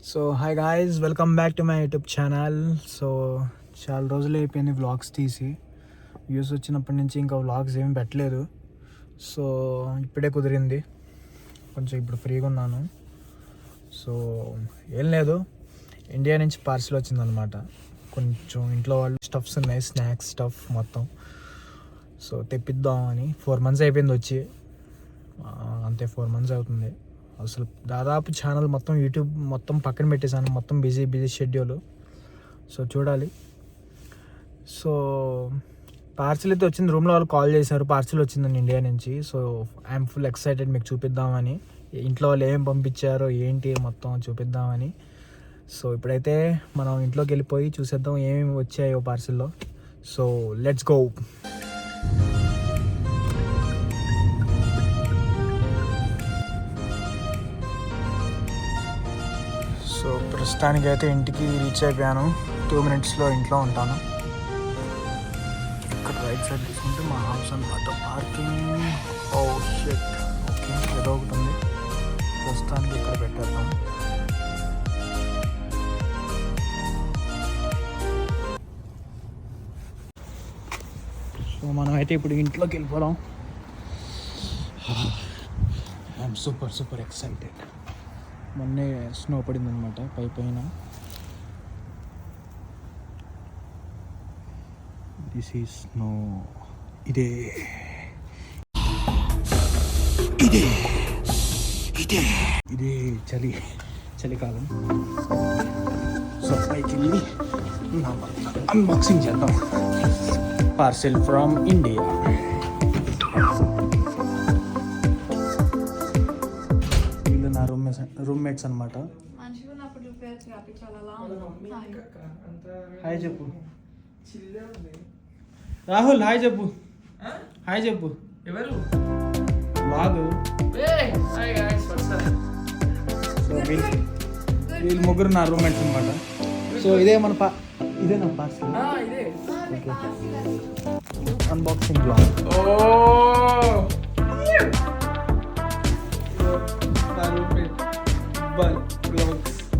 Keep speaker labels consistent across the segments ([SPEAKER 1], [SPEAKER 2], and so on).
[SPEAKER 1] So hi guys, welcome back to my YouTube channel. So చాలా రోజులు అయిపోయింది vlogs తీసి. వ్యూస్ వచ్చినప్పటి నుంచి ఇంకా వ్లాగ్స్ ఏమి పెట్టలేదు. సో ఇప్పుడే కుదిరింది, కొంచెం ఇప్పుడు ఫ్రీగా ఉన్నాను. సో ఏం లేదు, ఇండియా నుంచి పార్సిల్ వచ్చిందనమాట. కొంచెం ఇంట్లో వాళ్ళు స్టఫ్స్ ఉన్నాయి, స్నాక్స్ స్టఫ్ మొత్తం. సో తెప్పిద్దామని 4 months అయిపోయింది వచ్చి, అంతే 4 months అవుతుంది. అసలు దాదాపు ఛానల్ మొత్తం యూట్యూబ్ మొత్తం పక్కన పెట్టేశాను, మొత్తం బిజీ షెడ్యూల్. సో చూడాలి. సో పార్సిల్ అయితే వచ్చింది, రూమ్లో వాళ్ళు కాల్ చేశారు, పార్సిల్ వచ్చిందండి ఇండియా నుంచి. సో ఐఎమ్ ఫుల్ ఎక్సైటెడ్ మీకు చూపిద్దామని, ఇంట్లో వాళ్ళు ఏం పంపించారో ఏంటి మొత్తం చూపిద్దామని. సో ఇప్పుడైతే మనం ఇంట్లోకి వెళ్ళిపోయి చూసేద్దాం ఏమేమి వచ్చాయో పార్సిల్లో. So let's go. సో ప్రస్తుతానికి అయితే ఇంటికి రీచ్ అయిపోయాను. 2 minutesలో ఇంట్లో ఉంటాను. ఇక్కడ రైట్ సైడ్ తీసుకుంటే మా హౌస్ అనమాట. పార్కింగ్ ఓ షిట్, ఓకే ఏదో ఒకటి ఉంది. ప్రస్తుతానికి ఇక్కడ పెట్టేద్దాం. సో మనం అయితే ఇప్పుడు ఇంట్లోకి వెళ్ళిపోదాం. I'm super excited. మొన్నే స్నో పడింది అనమాట పైన. This is snow. ఇదే చలికాలం. సో పైకి వెళ్ళి అన్బాక్సింగ్ చేద్దాం. Parcel from India. రూమ్మేట్స్ అనమాట. హాయ్ చెప్పు రాహుల్, హాయ్ చెప్పు. హాయ్ చెప్పు. ఎవరు బ్లాగ్? వీళ్ళు ముగ్గురు నా రూమ్మేట్స్ అనమాట. సో ఇదే మన ఇదే నా పార్సల్. Unboxing blog.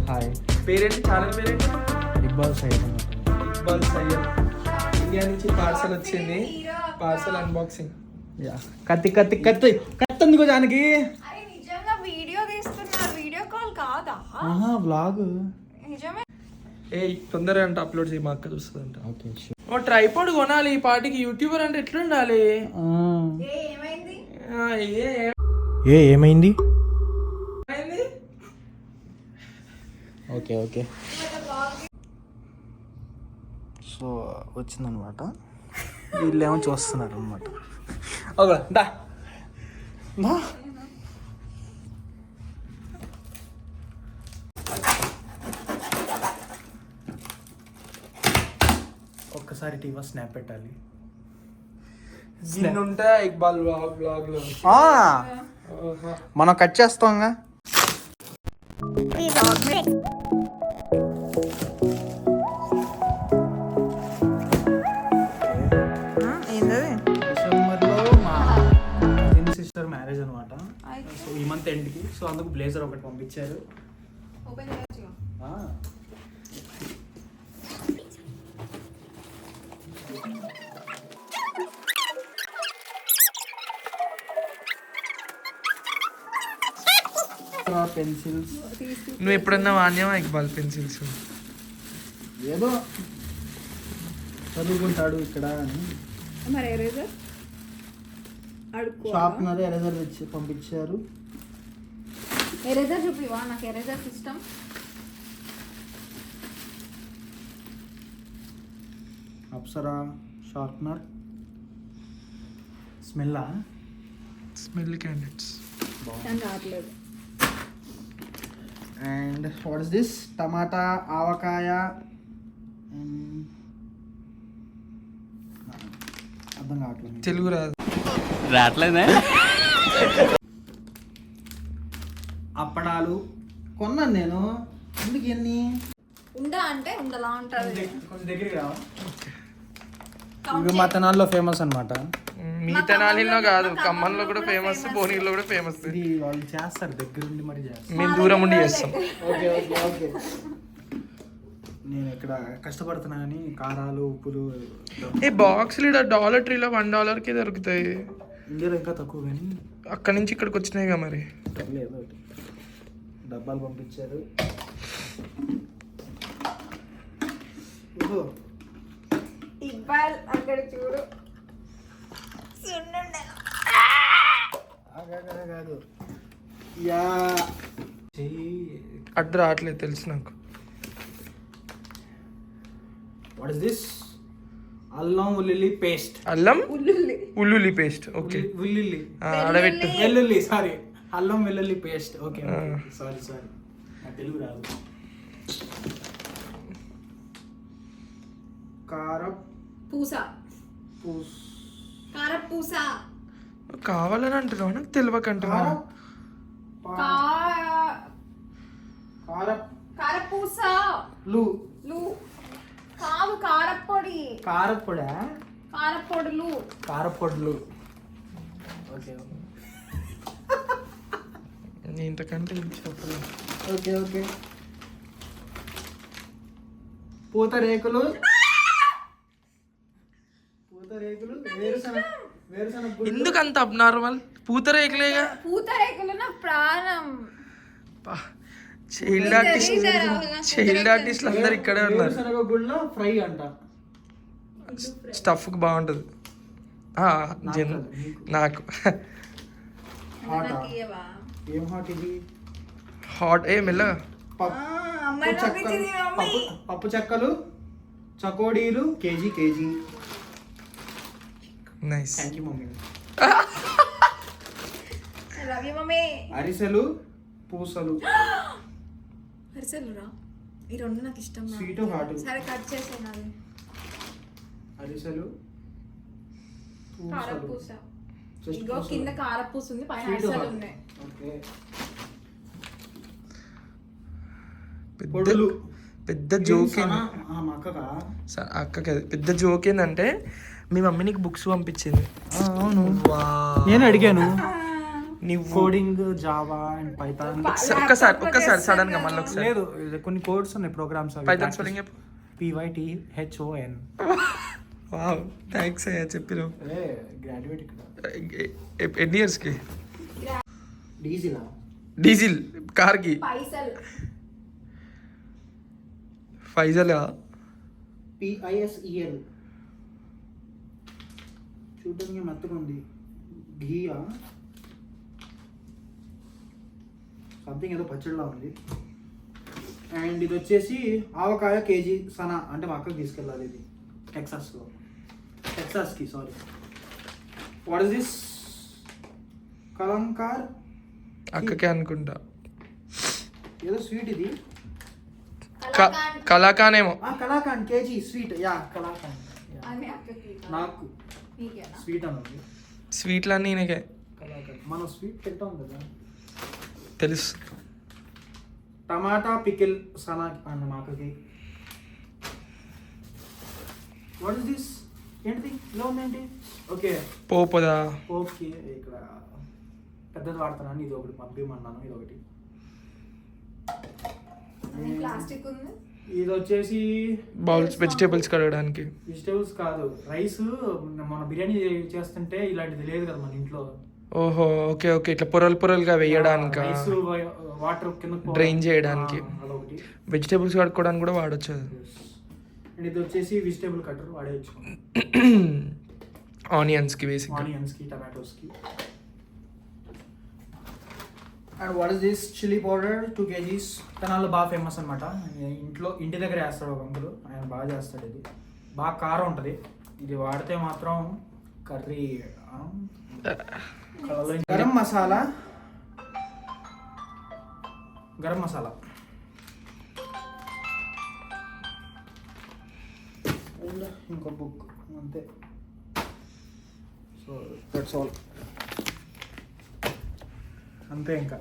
[SPEAKER 1] హాయ్.
[SPEAKER 2] పేరేంటి ఛానల్ పేరేంటి?
[SPEAKER 1] ఇక్బాల్ సయ్యద్.
[SPEAKER 2] ఇక్బాల్ సయ్యద్. ఇండియా నుంచి పార్సల్ వచ్చింది, పార్సల్ అన్బాక్సింగ్.
[SPEAKER 1] కత్తి ఎందుకు జానకి?
[SPEAKER 3] వీడియో తీస్తున్నారు, వీడియో కాల్ కాదా?
[SPEAKER 1] బ్లాగ్.
[SPEAKER 3] నిజమే.
[SPEAKER 2] ఏ తొందరగా అంటే అప్లోడ్ చేయి, మా అక్క చూస్తుందంట.
[SPEAKER 1] ఓకే.
[SPEAKER 2] ఓ ట్రైపాడ్ కొనాలి ఈ పాటికి. యూట్యూబర్ అంటే ఎట్లుండాలి?
[SPEAKER 3] ఏమైంది?
[SPEAKER 1] ఏమైంది? ఓకే. సో వచ్చిందనమాట. వీళ్ళేమో చూస్తున్నారు అనమాట. ఒక్కసారి టీవీ స్నాప్ పెట్టాలి.
[SPEAKER 2] ఉంటా ఇక్బాల్ బ్లాగ్ లో
[SPEAKER 1] మనం కట్ చేస్తాంగా. డిసెంబర్లో మా కజిన్ సిస్టర్ మ్యారేజ్ అనమాట. సో ఈ మంత్ ఎండ్కి. సో అందుకు బ్లేజర్ ఒకటి పంపించారు. పెన్సిల్స్.
[SPEAKER 2] నువ్వు ఎప్పుడన్నా వాడినావా ఇక్బాల్ పెన్సిల్స్?
[SPEAKER 1] ఏదో చదువుకుంటాడు ఇక్కడ అని.
[SPEAKER 3] మరి ఎరేజర్
[SPEAKER 1] షార్ప్నర్, ఎరేజర్ తెచ్చి పంపించారు.
[SPEAKER 3] ఎరేజర్ చూపివా? నాకు eraser system.
[SPEAKER 1] Apsara sharpener.
[SPEAKER 2] Smell candidates
[SPEAKER 3] రావట్లేదు.
[SPEAKER 1] And what is this? టమాటా, ఆవకాయ. అర్థం కావట్లేదు,
[SPEAKER 2] తెలుగు
[SPEAKER 4] రావట్లేదా?
[SPEAKER 1] అప్పడాలు కొన్నాను నేను. ఎందుకు ఎన్ని?
[SPEAKER 3] ఉండా అంటే ఉండలా ఉంటుంది.
[SPEAKER 1] కొంచెం దగ్గరికి రావా? ఇవి మా తెనాల్లో ఫేమస్ అనమాట.
[SPEAKER 2] మీ తెనాలిలో కాదు, ఖమ్మంలో కూడా ఫేమస్, భువనగిరిలో కూడా ఫేమస్.
[SPEAKER 1] ఇది వాళ్ళు చేస్తారు, దగ్గరుండి మరి చేస్తారు.
[SPEAKER 2] మేము దూరం ఉండి చేస్తాం.
[SPEAKER 1] Okay okay okay. నేను ఇక్కడ కష్టపడుతున్నా కానీ కారాలు ఉప్పులు
[SPEAKER 2] ఈ బాక్స్లు ఇక్కడ $1 $1కి దొరుకుతాయి.
[SPEAKER 1] ఇండియాలో ఇంకా తక్కువ కానీ
[SPEAKER 2] అక్కడి నుంచి ఇక్కడికి వచ్చినాయిగా మరి.
[SPEAKER 1] ఏదో ఒకటి డబ్బాలు పంపించారు. ఓహో
[SPEAKER 3] ఇవ్వాలి అక్కడ చూడు.
[SPEAKER 1] కాదు యా
[SPEAKER 2] అడ్డు రావట్లేదు తెలుసు నాకు.
[SPEAKER 1] What is this? అల్లం ఉల్లిల్లి పేస్ట్.
[SPEAKER 2] అల్లం ఉల్లుల్లి పేస్ట్. ఓకే,
[SPEAKER 1] ఉల్లిల్లి
[SPEAKER 2] అడబెట్టు.
[SPEAKER 1] వెల్లుల్లి, సారీ, అల్లం వెల్లుల్లి పేస్ట్. ఓకే సారీ నాకు తెలుగు రాదు.
[SPEAKER 3] పూస
[SPEAKER 1] పూస్
[SPEAKER 3] కారపూస
[SPEAKER 2] కావాలని అంటున్నావు, నాకు తెలియకంటున్నా.
[SPEAKER 3] కారపూస
[SPEAKER 1] లు
[SPEAKER 3] లు కాదు కారపొడి.
[SPEAKER 1] కారపొడా?
[SPEAKER 3] కారపొడులు.
[SPEAKER 1] కారపొడులు. ఓకే
[SPEAKER 2] ఇంతకంటే ఏం చెప్పలేదు.
[SPEAKER 1] Okay okay. పూతరేకులు, పూతరేకులు, వేరుశనగ గుళ్ళు.
[SPEAKER 2] ఎందుకు అంత అబ్నార్మల్? పూతరేకులేగా.
[SPEAKER 3] పూతరేకులు నా ప్రాణం.
[SPEAKER 2] చైల్డ్ ఆర్టిస్టులు అందరు ఇక్కడే ఉన్నారు.
[SPEAKER 1] వేరుశనగ గుళ్ళ ఫ్రై అంట.
[SPEAKER 2] స్టఫ్ బాగుంటుంది. నాకు
[SPEAKER 1] హాట్. ఏం హాట్ ఇది?
[SPEAKER 2] హాట్ ఏ మెల్లగా.
[SPEAKER 1] పప్పు చెక్కలు, చకోడీలు KG.
[SPEAKER 2] Nice.
[SPEAKER 1] Thank you mummy.
[SPEAKER 3] Ravi mummy.
[SPEAKER 1] అరిసెలు, పూసలు.
[SPEAKER 3] అరిసెలు రా, ఈ రెండు నాకు ఇష్టం.
[SPEAKER 1] Sweet hot.
[SPEAKER 3] సరే కట్ చేసేది అది.
[SPEAKER 1] అరిసెలు,
[SPEAKER 3] కారపూస. ఇగో కింద కారపూస ఉంది, పైన అరిసెలు ఉన్నాయి.
[SPEAKER 1] ఓకే.
[SPEAKER 2] పెద్ద జోక్ అక్కకి పెద్ద జోక్ ఏంటంటే మీ మమ్మీ నీకు బుక్స్ పంపించింది.
[SPEAKER 1] అవును, నేను అడిగాను.
[SPEAKER 2] నువ్వు
[SPEAKER 1] కోడింగ్ జావా అండ్ పైథాన్.
[SPEAKER 2] ఒక్కసారి సడన్ గా మళ్ళీ ఒకసారి.
[SPEAKER 1] లేదు, కొన్ని కోడ్స్ ఉన్నాయి, ప్రోగ్రామ్స్.
[SPEAKER 2] పైథాన్ స్పెల్లింగ్ చెప్పు.
[SPEAKER 1] PYTHON.
[SPEAKER 2] వావ్, థ్యాంక్స్ అయ్యా చెప్పినావు.
[SPEAKER 1] గ్రాడ్యుయేట్ ఇక్కడ.
[SPEAKER 2] ఎన్ని ఇయర్స్కి?
[SPEAKER 1] డీజిల్
[SPEAKER 2] కార్కి. ఫైజల్.
[SPEAKER 1] PISEL. చూడడానికి మెత్తగా ఉంది. ఘీయా సంథింగ్ ఏదో పచ్చడిలా ఉంది. అండ్ ఇది వచ్చేసి ఆవకాయ కేజీ సనా, అంటే మా అక్కకి తీసుకెళ్ళాలి. ఇది టెక్సాస్కి సారీ. What is this? కలంకార్.
[SPEAKER 2] అక్కకే అనుకుంటా.
[SPEAKER 1] ఏదో స్వీట్ ఇది.
[SPEAKER 2] కలాకానేమో.
[SPEAKER 1] కలాకాన్ కేజీ స్వీట్. యా కలాకాన్. నాకు స్వీట్ అన్నది.
[SPEAKER 2] స్వీట్లన్నీ నేనే.
[SPEAKER 1] కలాకాన్ మనం స్వీట్ తింటాం కదా,
[SPEAKER 2] తెలుసు.
[SPEAKER 1] టమాటా పికిల్ సనా అన్న మాకకి. What is this? ఏంటిది ఇలా ఉందేంటి? ఓకే,
[SPEAKER 2] పోపదా.
[SPEAKER 1] ఓకే, ఇక్కడ పెద్దది వాడుతున్నాను. ఇది ఒకటి పంపించమన్నాను. ఇది ఒకటి.
[SPEAKER 3] ప్లాస్టిక్ ఉంది.
[SPEAKER 1] ఇది వచ్చేసి
[SPEAKER 2] బౌల్స్, వెజిటేబుల్స్ కడగడానికి.
[SPEAKER 1] వెజిటేబుల్స్ కాదు, రైస్. మన బిర్యానీ చేస్తుంటే ఇలాంటిది లేదు కదా మన ఇంట్లో.
[SPEAKER 2] ఓహో, ఓకే ఓకే, ఇట్లా పొరలుగా వేయడానికి,
[SPEAKER 1] వాటర్ కింద
[SPEAKER 2] డ్రైన్ చేయడానికి.
[SPEAKER 1] అదొకటి.
[SPEAKER 2] వెజిటేబుల్స్ కడుక్కోవడానికి కూడా వాడచ్చు.
[SPEAKER 1] అండ్ ఇది వచ్చేసి వెజిటేబుల్ కట్టర్ వాడేయచ్చు.
[SPEAKER 2] ఆనియన్స్కి వేసి,
[SPEAKER 1] ఆనియన్స్కి, టమాటోస్కి. And what is this? Chilli powder 2 kgs. తెనాల్లో బాగా ఫేమస్ అనమాట. ఇంటి దగ్గర వేస్తాడు ఒక అంకులు, ఆయన బాగా చేస్తాడు. ఇది బాగా కారం ఉంటుంది. ఇది వాడితే మాత్రం కర్రీ. గరం మసాలా, అండ్ ఇంకో బుక్, అంతే. So that's all. అంతే. ఇంకా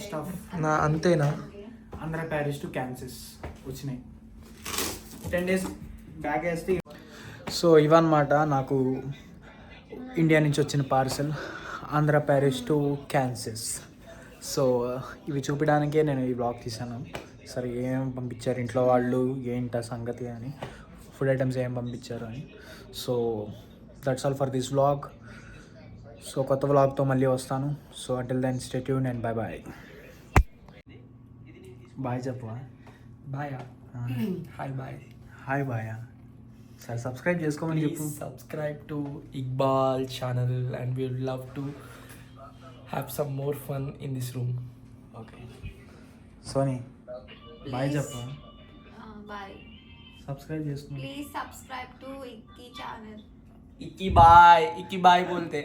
[SPEAKER 1] స్టఫ్
[SPEAKER 2] అంతేనా?
[SPEAKER 1] ఆంధ్ర ప్యారిస్ టు క్యాన్సస్ వచ్చినాయి 10 days బ్యాగ్ వేస్తే. సో ఇవన్నమాట నాకు ఇండియా నుంచి వచ్చిన parcel Andhra Paris to Kansas. So ఇవి చూపించడానికే నేను ఈ బ్లాగ్ తీశాను. సరే ఏం పంపించారు ఇంట్లో వాళ్ళు, ఏంట సంగతి అని, ఫుడ్ ఐటమ్స్ ఏం పంపించారు అని. So that's all for this vlog. So కొత్త వ్లాగ్తో మళ్ళీ వస్తాను. So until then stay tune and bye bye. Bye చెప్పవా?
[SPEAKER 2] Bye hi bye.
[SPEAKER 1] Hi bye. సరే సబ్స్క్రైబ్ చేసుకోమని చెప్పు.
[SPEAKER 2] Subscribe to Iqbal channel and we would love to have some more fun in this room.
[SPEAKER 1] Okay Soni bye చెప్పవా?
[SPEAKER 3] Bye.
[SPEAKER 1] Subscribe చేసుకో.
[SPEAKER 3] Please subscribe to Ikki channel.
[SPEAKER 2] Iqbal बोलते